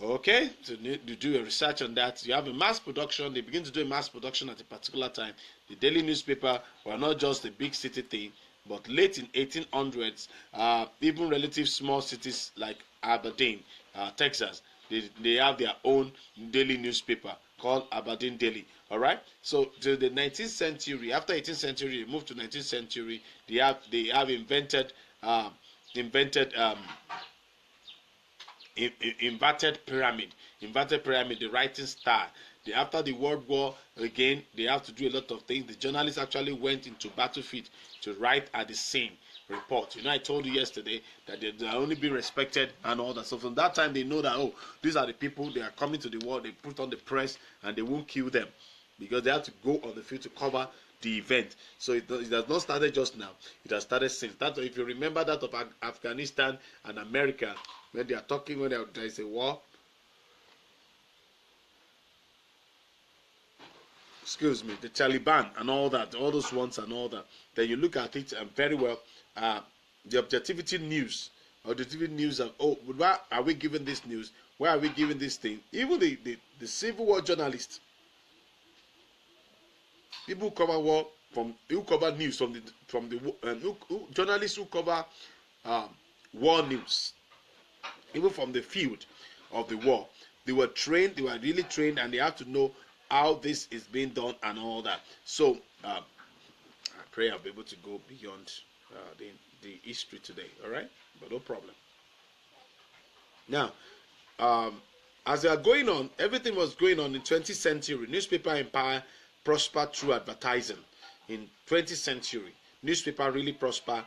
Okay, so you do a research on that. You have a mass production. They begin to do a mass production at a particular time. The daily newspaper were not just a big city thing, but late in 1800s, even relative small cities like Aberdeen, Texas, they have their own daily newspaper called Aberdeen Daily. All right. So to the 19th century, after 18th century, moved to 19th century, they have invented inverted pyramid, the writing style. After the World War, again, they have to do a lot of things. The journalists actually went into battlefield to write at the scene report. I told you yesterday that they are only being respected and all that. So from that time, they know that, oh, these are the people, they are coming to the war, they put on the press, and they won't kill them, because they have to go on the field to cover the event. So it has not started just now. It has started since. If you remember that of Afghanistan and America, when they are talking, when there is a war, the Taliban and all that, all those ones and all that, then you look at it very well. The objectivity news of, why are we giving this news? Why are we giving this thing? Even the Civil War journalists, people who cover war who cover news journalists who cover war news, even from the field of the war, they were really trained, and they have to know how this is being done and all that. So I pray I'll be able to go beyond the history today. All right, but no problem. Now, as they are going on, everything was going on in 20th century. Newspaper empire prospered through advertising. In 20th century, newspaper really prospered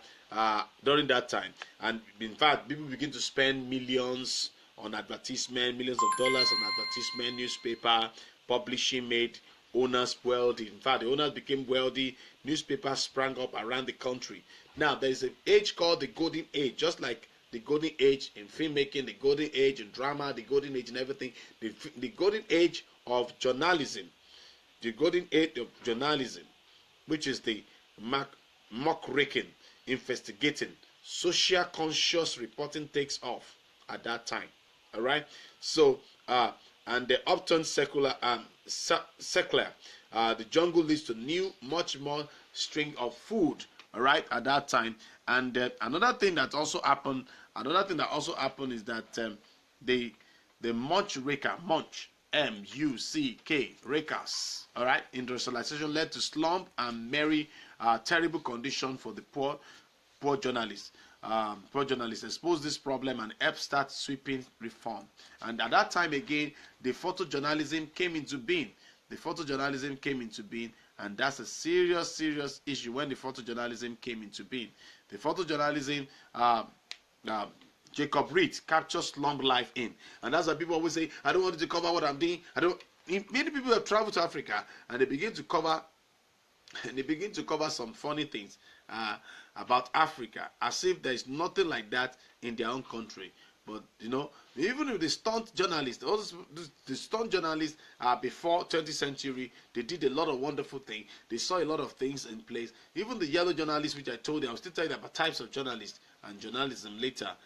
during that time, and in fact, people begin to spend millions on advertisement, millions of dollars on advertisement. Newspaper publishing made owners wealthy. In fact, the owners became wealthy. Newspapers sprang up around the country. Now, there is an age called the Golden Age, just like the Golden Age in filmmaking, the Golden Age in drama, the Golden Age in everything. The Golden Age of journalism, which is the muckraking, investigating, social conscious reporting takes off at that time. All right. So and the upturned secular. The jungle leads to new, much more string of food. All right, at that time, and another thing that also happened. Another thing that also happened is that the Munch Reka, Munch, M-U-C-K, Rekas, all right, industrialization led to slump and very terrible condition for the poor journalists. Poor journalists exposed this problem and helped start sweeping reform. And at that time again, the photojournalism came into being. The photojournalism came into being, and that's a serious, serious issue when the photojournalism came into being. The photojournalism, Jacob Reed captures slum life in, and that's why people always say, "I don't want you to cover what I'm doing." I don't. Many people have traveled to Africa and they begin to cover some funny things about Africa, as if there is nothing like that in their own country. But even if the stunt journalists, the stunt journalists before 20th century, they did a lot of wonderful things. They saw a lot of things in place. Even the yellow journalists, which I told you, I will still tell you about types of journalists and journalism later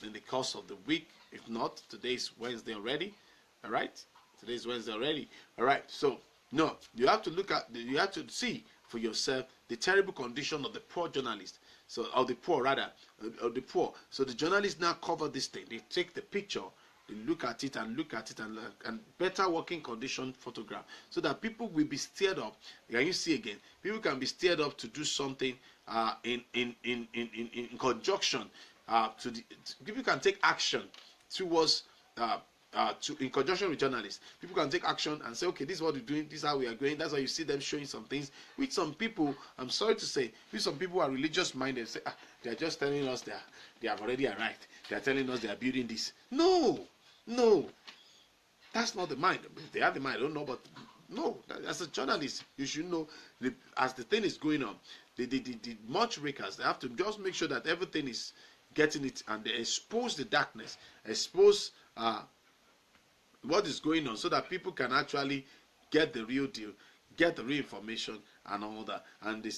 in the course of the week. If not, today's Wednesday already. All right, today's Wednesday already. All right, so no, you have to see for yourself the terrible condition of the poor journalist. So, or the poor rather, the poor. So the journalists now cover this thing. They take the picture, they look at it and better working condition photograph, so that people will be stirred up. Can you see again? People can be stirred up to do something in conjunction. People can take action towards. In conjunction with journalists, people can take action and say, okay, this is what we're doing, this is how we are going. That's why you see them showing some things, which some people, I'm sorry to say, which some people are religious minded, say, they're just telling us they have already arrived. They're telling us they are building this. No, that's not the mind. If they have the mind, I don't know, but no, as a journalist, you should know, as the thing is going on, the much rakers, they have to just make sure that everything is getting it, and they expose the darkness, expose what is going on, so that people can actually get the real deal, get the real information and all that, and they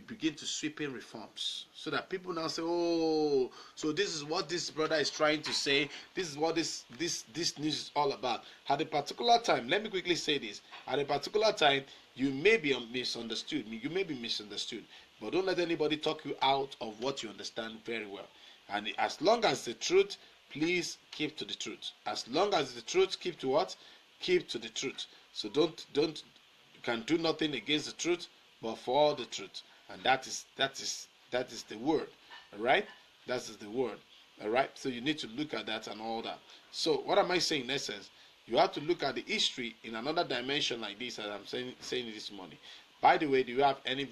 begin to sweep in reforms, so that people now say, oh, so this is what this brother is trying to say, this is what this news is all about. At a particular time, let me quickly say this, at a particular time, you may be misunderstood, but don't let anybody talk you out of what you understand very well. And as long as the truth, please keep to the truth. As long as the truth, keep to what? Keep to the truth. So don't you can do nothing against the truth, but for the truth. And that is the word. Alright? That is the word. Alright? So you need to look at that and all that. So what am I saying in essence? You have to look at the history in another dimension like this, as I'm saying this morning. By the way, do you have any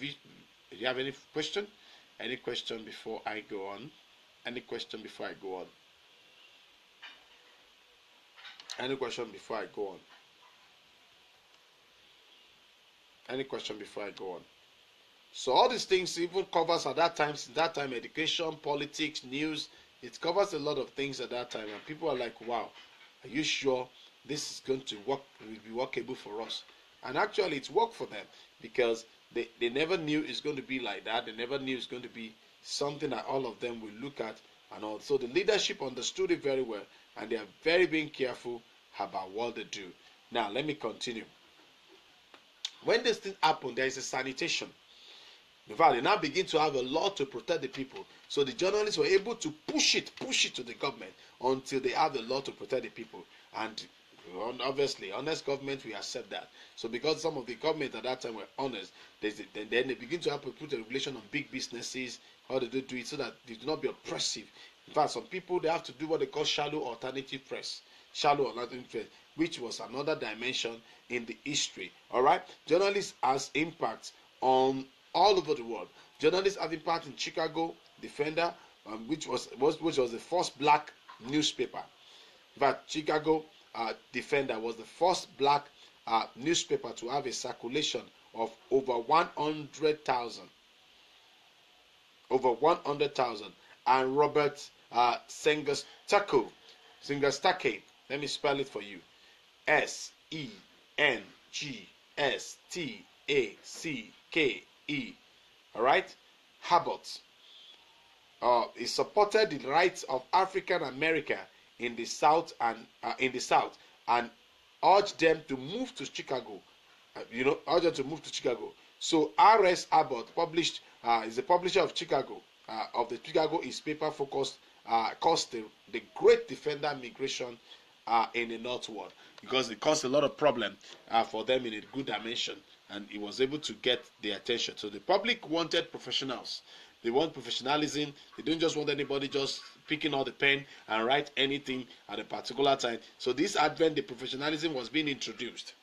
question? Any question before I go on? Any question before I go on? Any question before I go on? Any question before I go on? So all these things even covers at that time, education, politics, news. It covers a lot of things at that time, and people are like, wow, are you sure this is going to work, will be workable for us? And actually it's worked for them, because they never knew it's going to be like that. They never knew it's going to be something that all of them will look at and all. So the leadership understood it very well, and they are very being careful about what they do. Now let me continue. When this thing happened, there is a sanitation. In fact, they now begin to have a law to protect the people. So the journalists were able to push it to the government until they have a law to protect the people. And obviously, honest government will accept that. So because some of the government at that time were honest, then they begin to have to put a regulation on big businesses, how they do it, so that they do not be oppressive. In fact, some people, they have to do what they call shallow alternative press, which was another dimension in the history. All right, journalists has impact on all over the world. Journalists have impact in Chicago Defender, which was the first black newspaper. In fact, Chicago Defender was the first black newspaper to have a circulation of over 100,000. Over 100,000. And Robert Sengastake, let me spell it for you. Sengstake. All right, Habot. He supported the rights of African America in the South and urged them to move to Chicago. Urged them to move to Chicago. So R.S. Abbott is the publisher of Chicago, of the Chicago newspaper focused caused the great defender migration in the northward, because it caused a lot of problem for them in a good dimension, and it was able to get their attention. So the public wanted professionals. They want professionalism. They don't just want anybody just picking out the pen and write anything at a particular time. So this advent, the professionalism was being introduced.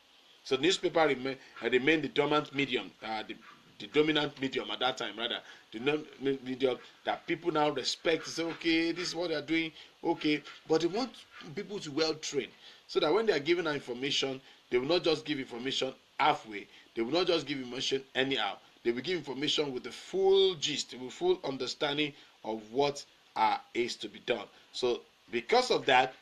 So newspaper remained the dominant medium, the dominant medium at that time, rather the medium that people now respect. Say, okay, this is what they are doing, okay, but they want people to well train, so that when they are giving out information, they will not just give information halfway. They will not just give information anyhow. They will give information with the full gist, with full understanding of what is to be done. So because of that,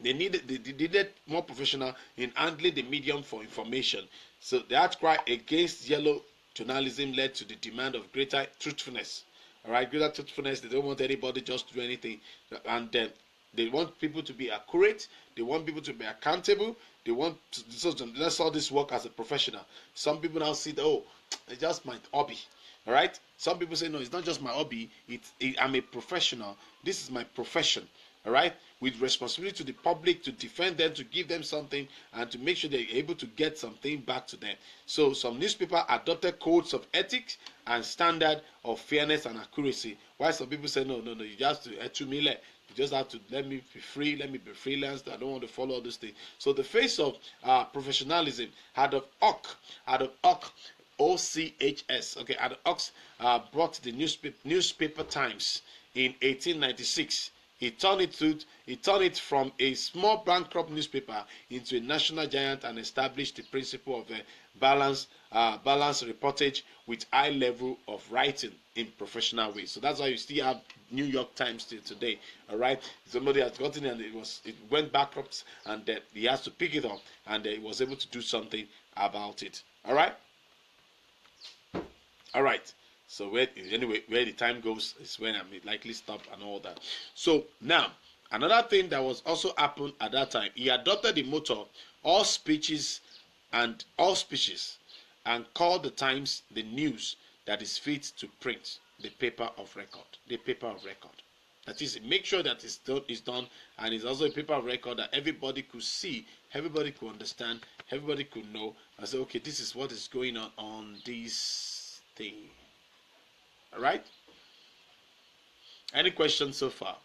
they needed more professional in handling the medium for information. So the outcry against yellow journalism led to the demand of greater truthfulness. All right, greater truthfulness. They don't want anybody just to do anything, and they want people to be accurate. They want people to be accountable. They want so let's all this work as a professional. Some people now see that, oh, it's just my hobby. All right. Some people say, no, it's not just my hobby. I'm a professional. This is my profession. All right, with responsibility to the public, to defend them, to give them something, and to make sure they're able to get something back to them. So some newspapers adopted codes of ethics and standard of fairness and accuracy, while some people say, no, you just have to you just have to let me be free, let me be freelance. I don't want to follow all these things. So the face of professionalism had of OCHS, okay, Ad Ox brought the newspaper Times in 1896. He turned it from a small bankrupt newspaper into a national giant and established the principle of a balanced reportage with high level of writing in professional ways. So that's why you still have New York Times till today. All right, somebody has gotten it and it went bankrupt, and he has to pick it up, and he was able to do something about it. All right. So where the time goes is when I may likely stop and all that. So now another thing that was also happened at that time, he adopted the motto all speeches and called the Times the news that is fit to print, the paper of record. That is, make sure that it's done, and it's also a paper of record that everybody could see, everybody could understand, everybody could know, and say, okay, this is what is going on this thing. All right. Any questions so far?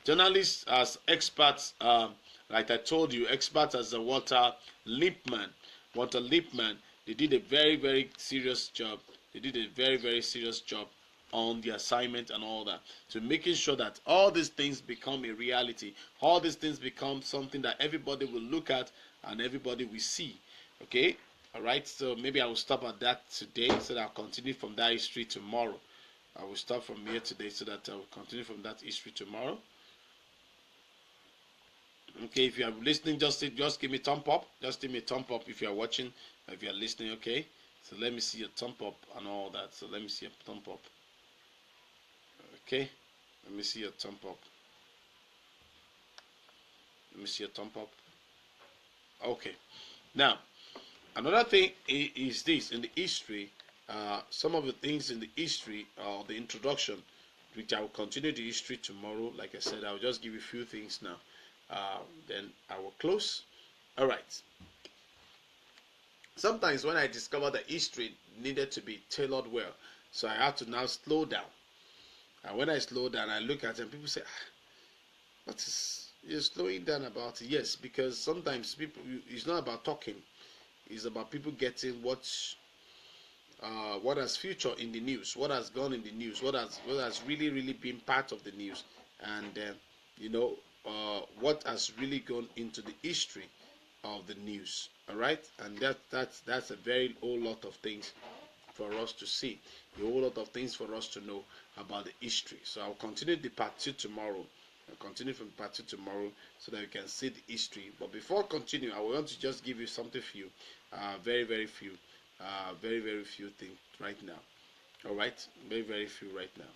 Journalists as experts, like I told you, experts as Walter Lippmann. They did a very, very serious job. On the assignment and all that, to making sure that all these things become a reality. All these things become something that everybody will look at and everybody will see. Okay. All right, so maybe I will stop at that today, so that I'll continue from that history tomorrow. I will start from here today, so that I will continue from that history tomorrow. Okay, if you are listening, just give me a thumb up. Just give me a thumb up if you are watching, if you are listening. Okay, so let me see your thumb up and all that. So let me see your thumb up. Okay, let me see your thumb up. Okay, now. Another thing is this in the history, some of the things in the history, the introduction, which I will continue the history tomorrow. Like I said, I will just give you a few things now. Then I will close. All right. Sometimes when I discover that history needed to be tailored well, so I have to now slow down. And when I slow down, I look at it and people say, what is you're slowing down about it? Yes, because sometimes it's not about talking. It's about people getting what has featured in the news, what has gone in the news, what has really been part of the news, and what has really gone into the history of the news. All right, and that's a very whole lot of things for us to see, a whole lot of things for us to know about the history. So I'll continue the part 2 tomorrow. I'll continue from part 2 tomorrow, so that you can see the history. But before I continue, I want to just give you something few, very few things right now. All right, very few right now.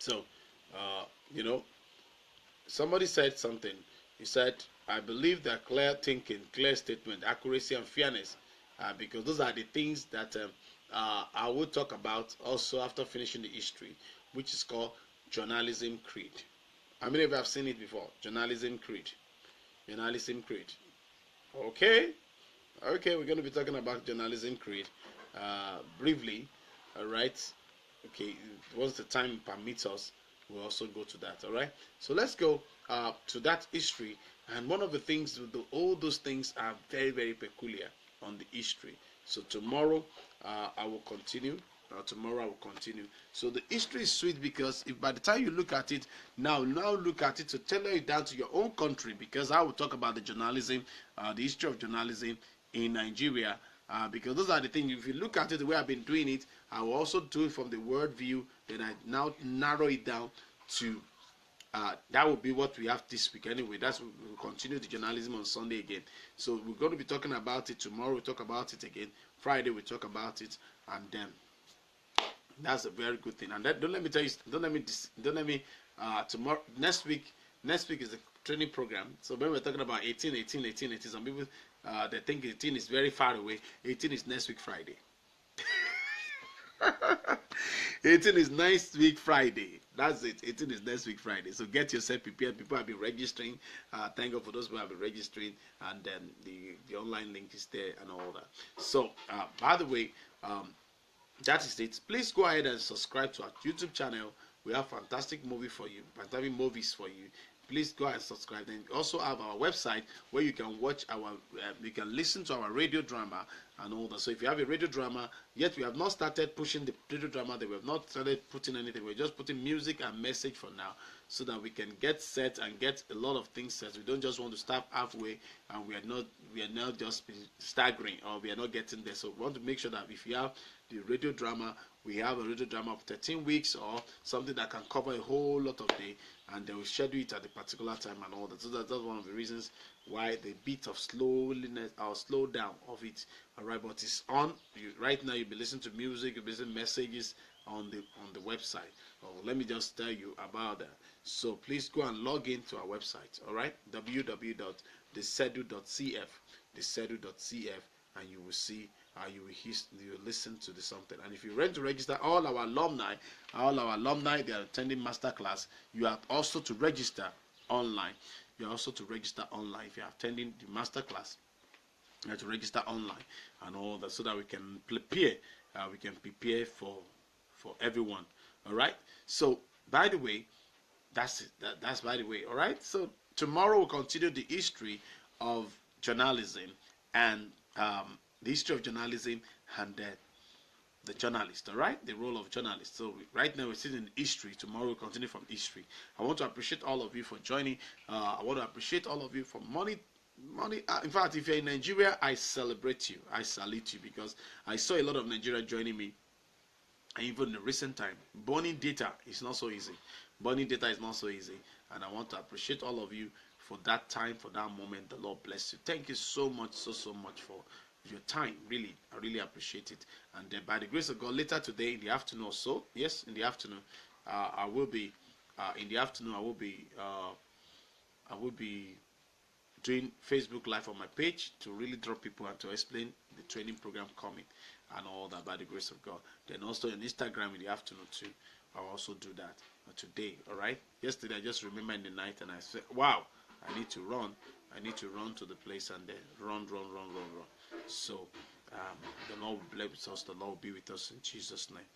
So You know, somebody said something. He said, I believe that clear thinking, clear statement, accuracy, and fairness, because those are the things that I will talk about also after finishing the history, which is called journalism creed. How many of you have seen it before? Journalism creed. Journalism creed. Okay. Okay, we're going to be talking about journalism creed briefly. All right. Okay, once the time permits us, we'll also go to that. All right. So let's go to that history. And one of the things, all those things are very, very peculiar on the history. So tomorrow I will continue. Tomorrow I will continue. So the history is sweet because if by the time you look at it now look at it to tailor it down to your own country, because I will talk about the journalism, the history of journalism in Nigeria, because those are the things. If you look at it the way I've been doing it, I will also do it from the word view. Then I now narrow it down to that will be what we have this week anyway. We'll continue the journalism on Sunday again. So we're going to be talking about it tomorrow. We'll talk about it again. Friday we'll talk about it, and then that's a very good thing. And that, don't let me tell you. Don't let me. Tomorrow, next week is a training program. So when we're talking about 18, some people they think 18 is very far away. 18 is next week Friday. 18 is next week Friday. That's it. 18 is next week Friday. So get yourself prepared. People have been registering. Thank God for those who have been registering. And then the online link is there and all that. So, by the way, that is it. Please go ahead and subscribe to our YouTube channel. We have fantastic movies for you. Please go ahead and subscribe. Then we also have our website where you can watch you can listen to our radio drama and all that. So if you have a radio drama, yet we have not started pushing the radio drama, that we have not started putting anything. We're just putting music and message for now, so that we can get set and get a lot of things set. We don't just want to start halfway and we are not just staggering, or we are not getting there. So we want to make sure that if you have the radio drama, we have a radio drama of 13 weeks or something that can cover a whole lot of day, and they will schedule it at a particular time and all that. So that's one of the reasons why the bit of slowness or slow down of it. All right, but it's on. Right now you'll be listening to music, you'll be listening to messages on the website. Let me just tell you about that. So please go and log into our website. All right, www.thesedu.cf, and you will see. You will listen to something. And if you want to register, all our alumni, they are attending master class. You have also to register online. If you are attending the master class, you have to register online and all that, so that we can prepare. For everyone. All right. So by the way, that's it. That's by the way. All right. So tomorrow we'll continue the history of journalism and the history of journalism and the journalist. All right, the role of journalist. So right now we're sitting in history. Tomorrow we'll continue from history. I want to appreciate all of you for joining. I want to appreciate all of you for money. In fact, if you're in Nigeria, I celebrate you. I salute you, because I saw a lot of Nigeria joining me. And even in the recent time, burning data is not so easy. And I want to appreciate all of you for that time, for that moment. The Lord bless you. Thank you so much, so much for your time. Really, I really appreciate it. And by the grace of God, later today in the afternoon or so, yes, in the afternoon, I will be doing Facebook Live on my page to really draw people and to explain the training program coming and all that, by the grace of God. Then also on Instagram in the afternoon too. I'll also do that today. All right. Yesterday I just remember in the night and I said, wow, I need to run to the place and then run. So the Lord will bless us. The Lord will be with us in Jesus' name.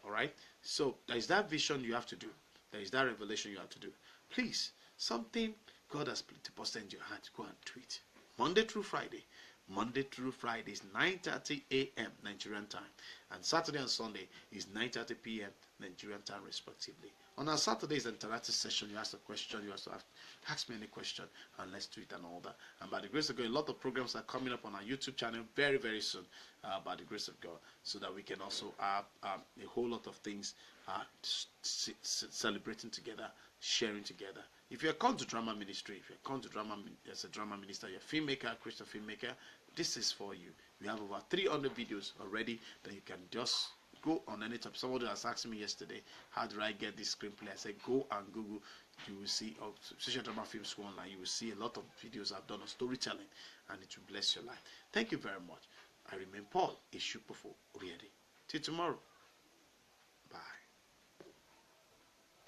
All right. So there is that vision you have to do. There is that revelation you have to do. Please, something God has deposited in your heart, go and do it. Monday through Friday is 9:30 a.m. Nigerian time, and Saturday and Sunday is 9:30 p.m. Nigerian time, respectively. On our Saturday's interactive session, you ask a question, you also ask me any question, and let's do it and all that. And by the grace of God, a lot of programs are coming up on our YouTube channel very, very soon, by the grace of God, so that we can also have a whole lot of things celebrating together, sharing together. If you're come to drama ministry, as a drama minister, you're a filmmaker, a Christian filmmaker, this is for you. We have over 300 videos already that you can just Go on any topic. Somebody was asking me yesterday, how do I get this screenplay? I said, go and Google. You will see, Social Drama Film School online, you will see a lot of videos I've done on storytelling, and it will bless your life. Thank you very much. I remain Paul-Esupofo. Till tomorrow.